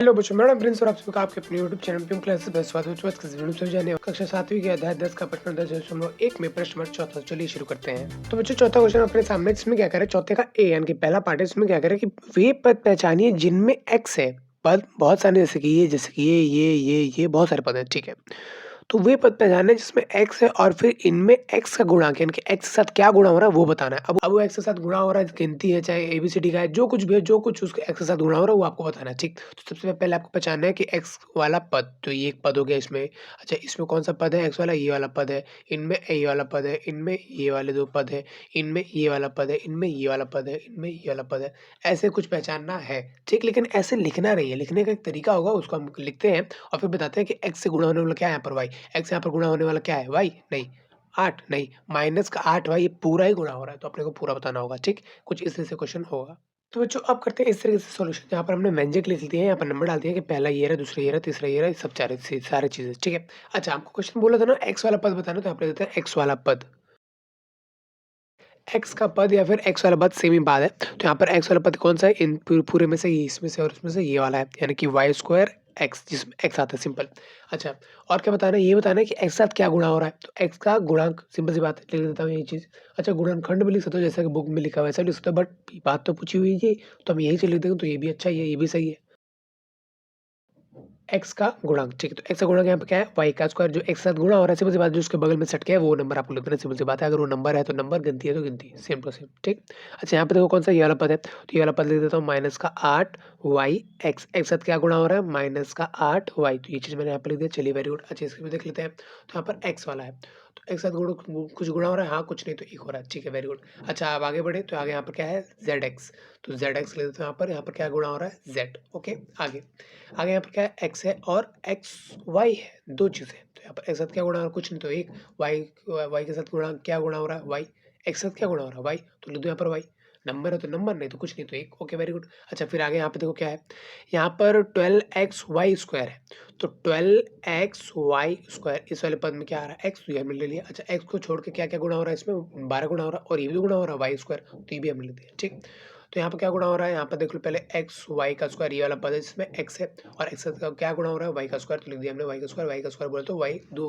Hello बच्चों, मेरा नाम प्रिंस और आप सभी का आपके अपने यूट्यूब चैनल प्यूम क्लासेस में स्वागत है। इस वीडियो में समझाने कक्षा 7वीं के अध्याय 10 का प्रश्न 10.1 में प्रश्न नंबर 4। चलिए शुरू करते हैं। तो बच्चों, चौथा क्वेश्चन अपने सामने, इसमें क्या करे, चौथे का ए यानी कि पहला पार्ट है। इसमें क्या करे कि वे पद पहचानिए जिनमें एक्स है। पद बहुत सारे, जैसे कि ये बहुत सारे पद हैं, ठीक है। तो वे पद पहचाने जिसमें एक्स है और फिर इनमें एक्स का गुणांक यानी कि एक्स के साथ क्या गुणा हो रहा है वो बताना है। अब वो एक्स के साथ गुणा हो रहा है, गिनती है, चाहे एबीसीडी का है, जो कुछ भी है, जो कुछ उसके एक्स के साथ गुणा हो रहा है वो आपको बताना है, ठीक। तो सबसे पहले आपको पहचानना है कि एक्स वाला पद, तो ये एक पद हो गया इसमें। अच्छा, इसमें कौन सा पद है? एक्स वाला, ये वाला पद है। इनमें ये वाला पद है, इनमें ये वाले दो पद है, इनमें ये वाला पद है, इनमें ये वाला पद है, इनमें ये वाला पद है। ऐसे कुछ पहचानना है, ठीक। लेकिन ऐसे लिखना नहीं है, लिखने का एक तरीका होगा, उसको हम लिखते हैं और फिर बताते हैं कि एक्स से गुणा होने वाला क्या है यहाँ पर, वाई। एक्स यहाँ पर गुणा होने वाला क्या है, वाई नहीं, 8 नहीं, माइनस का 8 वाई, ये पूरा ही गुणा हो रहा है, तो अपने को पूरा बताना होगा, ठीक। कुछ इस तरह से क्वेश्चन होगा। तो बच्चों, अब करते हैं इस तरीके से सॉल्यूशन, जहाँ पर हमने व्यंजक लिख दिए हैं, यहाँ पर नंबर डाल दिए कि पहला ये रहा, दूसरा ये रहा, तीसरा ये रहा, सब सारे चीजें, ठीक है। अच्छा, आपको क्वेश्चन बोला था ना एक्स वाला पद बताना, तो यहाँ पर देते हैं एक्स वाला पद। एक्स का पद या फिर एक्स वाला पद सेम ही बात है। तो यहाँ पर एक्स वाला पद कौन सा है? इन पूरे में से ये, इसमें से और इसमें से ये वाला है, यानी कि वाई स्क्वायर एक्स, जिसमें एक्स आता है, सिंपल। अच्छा, और क्या बताना है? ये बताना है कि एक्स साथ क्या गुणा हो रहा है। तो एक्स का गुणांक, सिंपल सी बात है, लिख देता हूँ यही चीज़। अच्छा, गुणनखंड भी लिख सकते हो, जैसा कि बुक में लिखा हुआ है, वैसा भी लिख सकते हो, बट बात तो पूछी हुई है, तो हम यही से लिख देंगे, तो ये भी अच्छा ही है, ये भी सही है। एक्स का गुणांक, ठीक है। तो एक्स का गुणांक यहाँ पे क्या है? वाई का स्क्वायर, जो एक्स के साथ गुणा हो रहा है, सिंपल सी बात, जो उसके बगल में सट के है वो नंबर आपको लिख देना, सिंपल सी बात है। अगर वो नंबर है तो नंबर, गिनती है तो गिनती, सेम टू सेम, ठीक। अच्छा, यहाँ पे देखो कौन सा ये वाला पद है, तो ये वाला पद लिख देता हूँ माइनस का 8 वाई एक्स। एक्स साथ क्या गुणा हो रहा है? माइनस का 8 वाई, तो ये चीज़ मैंने यहाँ पे लिख दिया। चलिए, वेरी गुड। अच्छा, इसको भी देख लेते हैं। तो यहाँ पर एक्स वाला है, तो एक्स साथ कुछ गुणा हो रहा है, हाँ, कुछ नहीं तो एक हो रहा है, ठीक है, वेरी गुड। अच्छा, अब आगे बढ़े, तो आगे यहाँ पर क्या है? जेड एक्स, तो जेड एक्स ले देते हैं यहाँ पर क्या गुणा हो रहा है? Z, okay. आगे आगे यहाँ पर क्या है? एक्स है और एक्स वाई है, दो चीज़ें। तो यहाँ पर एक्स साथ क्या गुणा हो रहा है? कुछ नहीं तो एक। वाई वाई के साथ गुणा, क्या गुणा हो रहा है? वाई। एक्स साथ क्या गुणा हो रहा है? वाई, तो लिख दो यहाँ पर वाई। नंबर है तो नंबर, नहीं तो कुछ नहीं तो एक, ओके, वेरी गुड। अच्छा, फिर आगे यहाँ पे देखो क्या है, यहाँ पर 12x(y)² है, तो 12x(y)² इस वाले पद में क्या आ रहा है? एक्स, तो ये हमने ले लिया। अच्छा, एक्स को छोड़ के क्या क्या गुणा हो रहा है इसमें? 12 गुणा हो रहा है, और ये भी गुणा हो रहा है वाई स्क्वायर, तो ये भी हमने ले दिया, ठीक। तो यहाँ पे क्या गुणा हो रहा है? यहाँ पर देख लो पहले, एक्स वाई का स्क्वायर, ये वाला पद है जिसमें एक्स है, और एक्स का क्या गुणा हो रहा है? वाई का स्क्वायर, तो लिख दिया हमने वाई का स्क्वायर बोले तो वाई, दो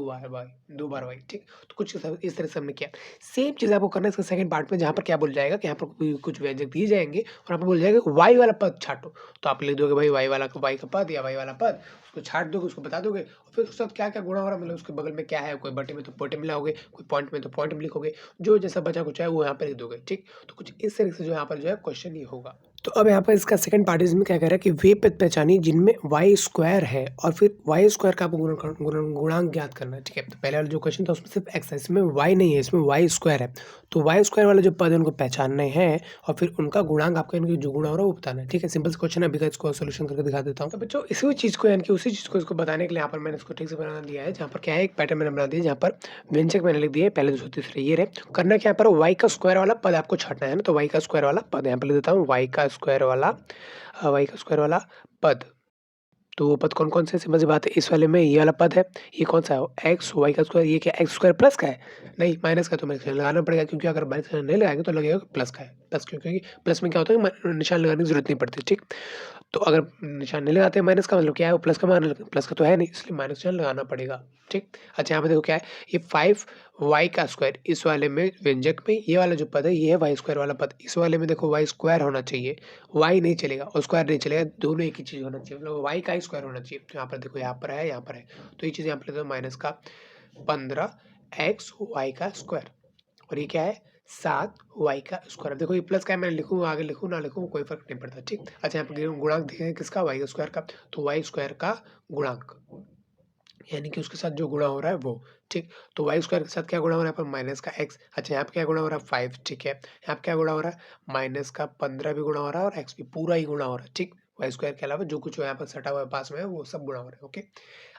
बार वाई, ठीक। तो कुछ इस तरह से हमने किया। सेम चीज़ आपको करना है इसका सेकंड पार्ट में, जहाँ पर क्या बोल जाएगा कि यहाँ पर कुछ व्यंजक दिए जाएंगे और यहाँ पर बोल जाएगा वाई वाला पद छाटो, तो आप लिख दोगे भाई वाई का पद या वाई वाला पद, उसको छाट दोगे, उसको बता दोगे, और फिर उसके साथ क्या क्या गुणा हो रहा है, मतलब उसके बगल में क्या है, कोई बटे में तो बटे में लाओगे, कोई पॉइंट में तो पॉइंट में लिखोगे, जो जैसा बचा कुछ है वो यहाँ पे लिख दोगे, ठीक। तो कुछ इस तरीके से जो यहाँ पर जो है क्वेश्चन ये होगा। तो अब यहाँ पर इसका सेकंड पार्ट इसमें क्या कह रहा है कि वे पद पहचानिए जिनमें वाई स्क्वायर है और फिर वाई स्क्वायर का आपको गुणांक ज्ञात करना है, ठीक है। तो पहले वाला जो क्वेश्चन था उसमें सिर्फ एक्स है, इसमें वाई नहीं है, इसमें वाई स्क्वायर है। तो वाई स्क्वायर वाले जो पद है उनको पहचानने हैं और फिर उनका गुणांक आपको यानी कि जो गुणा हो रहा है वो बताना है, ठीक है। सिंपल क्वेश्चन है, अभी का इसको सोल्यूशन करके दिखा देता हूँ। तो बच्चों, इसी चीज़ को यानी कि उसी चीज़ को इसको बताने के लिए यहाँ पर मैंने इसको ठीक से बना दिया है, जहाँ पर क्या है, एक पैटर्न मैंने बना दिया, जहाँ पर व्यंजक मैंने लिख दिया है, पहले दूसरे तीसरे ये रहे। करना क्या, यहाँ पर वाई का स्क्वायर वाला पद आपको छाटना है ना, तो वाई का स्क्वायर वाला पद यहाँ पर लिख देता हूँ, वाई का स्क्वायर वाला पद। तो वो पद कौन-कौन से? सिंपल सी बात है, इस वाले में ये वाला पद है, ये कौन सा है? एक्स वाई का स्क्वायर, ये क्या एक्स स्क्वायर प्लस का है? नहीं, माइनस का, तो माइनस का लगाना पड़ेगा, क्योंकि अगर माइनस का नहीं लगाएँगे तो लगेगा प्लस का है। प्लस क्यों? क्योंकि प्लस में क्या होता है कि निशान लगाने की ज़रूरत नहीं पड़ती, ठीक। तो अगर निशान नहीं लगाते माइनस का, मतलब क्या है, वो प्लस का मान, प्लस का तो है नहीं, इसलिए माइनस निशान लगाना पड़ेगा, ठीक। अच्छा, यहाँ पे देखो क्या है, ये 5 वाई का स्क्वायर, इस वाले में व्यंजक में ये वाला जो पद है ये है वाई स्क्वायर वाला पद, इस वाले में देखो वाई स्क्वायर होना चाहिए, वाई नहीं चलेगा और स्क्वायर नहीं चलेगा, दोनों एक ही चीज़ होना चाहिए, मतलब वाई का ही स्क्वायर होना चाहिए। तो यहाँ पर देखो, यहाँ पर है, यहाँ पर है, तो ये चीज़ यहाँ पर माइनस का 15x वाई का स्क्वायर, और ये क्या है? 7 वाई का स्क्वायर। देखो ये प्लस का है, मैं लिखूँ आगे, लिखूँ ना लिखूँ कोई फ़र्क नहीं पड़ता, ठीक। अच्छा, यहाँ पे गुणांक देखेंगे किसका? वाई स्क्वायर का, तो वाई स्क्वायर का गुणांक यानी कि उसके साथ जो गुणा हो रहा है वो, ठीक। तो वाई स्क्वायर के साथ क्या गुणा हो रहा है? यहाँ पर माइनस का एक्स। अच्छा, यहाँ पे क्या गुणा हो रहा है? 5, ठीक है। यहाँ पे क्या गुणा हो रहा है? माइनस का 15 भी गुणा हो रहा है और एक्स भी पूरा ही गुणा हो रहा है, ठीक। वाई स्क्वायर के अलावा जो कुछ यहाँ पर सटा हुआ है पास में है वो सब गुणा हो रहा है, ओके।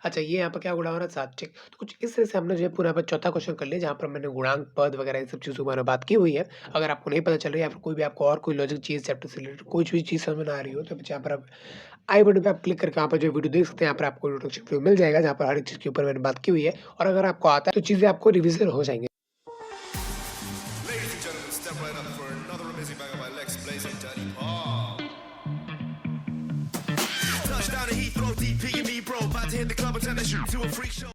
अच्छा, ये यहाँ पर क्या गुणा हो रहा है? 7, ठीक। तो कुछ इस तरह से हमने जो है पूरा यहाँ पर चौथा क्वेश्चन कर लिया, जहाँ पर मैंने गुणांक, पद वगैरह इन सब चीज़ों के बारे में बात की हुई है। अगर आपको नहीं पता चल रही है या फिर कोई भी आपको और कोई लॉजिक चीज़ चैप्टर से रिलेटेड कोई भी चीज़ समझ में आ रही हो, तो यहाँ पर आप आई बटन पे आप क्लिक करके यहाँ पर जो वीडियो देख सकते हैं, यहाँ पर आपको इंट्रोडक्शन वीडियो मिल जाएगा, जहाँ पर हर एक चीज़ के ऊपर मैंने बात की हुई है, और अगर आपको आता है तो चीज़ें आपको रिविज़न हो जाएँगी। Ladies and gentlemen, step right up for another amazing banger by Lex Blaze and Daddy Paul. Touchdown to Heat. hit the club and turn the shit to a freak show.